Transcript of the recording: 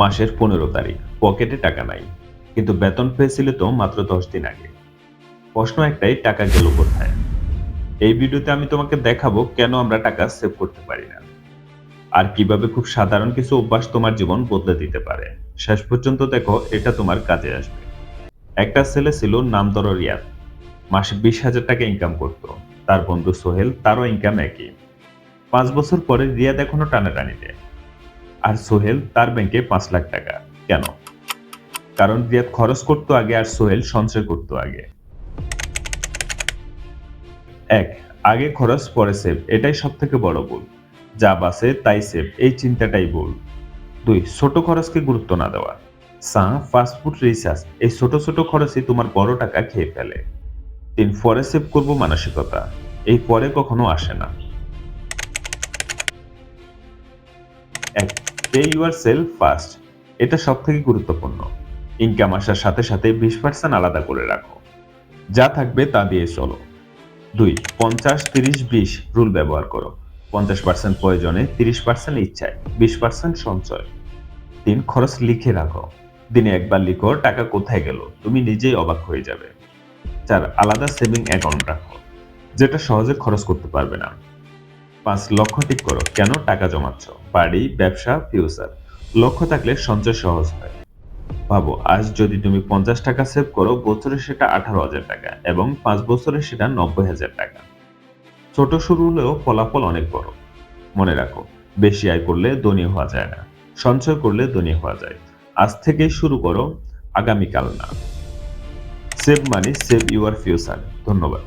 মাসের 15 তারিখ, পকেটে টাকা নাই, কিন্তু বেতন পেয়েছিলে তো মাত্র 10 দিন আগে। প্রশ্ন একটাই, টাকা গেল কোথায়? এই ভিডিওতে আমি তোমাকে দেখাবো কেন আমরা টাকা সেভ করতে পারি না, আর কিভাবে খুব সাধারণ কিছু অভ্যাস তোমার জীবন বদলে দিতে পারে। শেষ পর্যন্ত দেখো, এটা তোমার কাজে আসবে। একটা ছেলে ছিল, নাম ধরো রিয়াদ। মাসে 20,000 টাকা ইনকাম করত। তার বন্ধু সোহেল, তারও ইনকাম একই। 5 বছর পরে রিয়াদ এখনো টানাটানিতে, আর সোহেল তার ব্যাংকে 5 লাখ টাকা। কেন? কারণ রিয়াদ খরচ করতো আগে, আর সোহেল সঞ্চয় করতো আগে। এক, আগে খরচ পরে সেভ, এটাই সব থেকে বড় ভুল। যা বাসে তাই সেভ, এই চিন্তাটাই ভুল। 2, ছোট খরচকে গুরুত্ব না দেওয়া। ফাস্টফুড, রিচার্জ, এই ছোট ছোট খরচই তোমার বড় টাকা খেয়ে ফেলে। 3, পরে সেভ করবো মানসিকতা, এই পরে কখনো আসে না। এক, পে ইউর সেলফ ফার্স্ট, এটা সব থেকে গুরুত্বপূর্ণ। ইনকাম আসার সাথে সাথে 20% আলাদা করে রাখো, যা থাকবে তা দিয়ে চলো। 2, 50-30-20 রুল ব্যবহার করো। 50% প্রয়োজনে, 30% ইচ্ছায়, 20% সঞ্চয়। 3, খরচ লিখে রাখো। দিনে একবার লিখো টাকা কোথায় গেল, তুমি নিজেই অবাক হয়ে যাবে। 4, আলাদা সেভিং অ্যাকাউন্ট রাখো, যেটা সহজে খরচ করতে পারবে না। 5, লক্ষ্য ঠিক করো, কেন টাকা জমাচ্ছ? বাড়ি, ব্যবসা, ফিউচার। লক্ষ্য থাকলে সঞ্চয় সহজ হয়। ভাবো, আজ যদি তুমি 50 টাকা সেভ করো, বছরে সেটা 18,000 টাকা, এবং 5 বছরে সেটা 90,000 টাকা। ছোট শুরু হলেও ফলাফল অনেক বড়। মনে রাখো, বেশি আয় করলে ধনী হওয়া যায় না, সঞ্চয় করলে ধনী হওয়া যায়। আজ থেকেই শুরু করো, আগামীকাল না। Save money, save your future. ধন্যবাদ।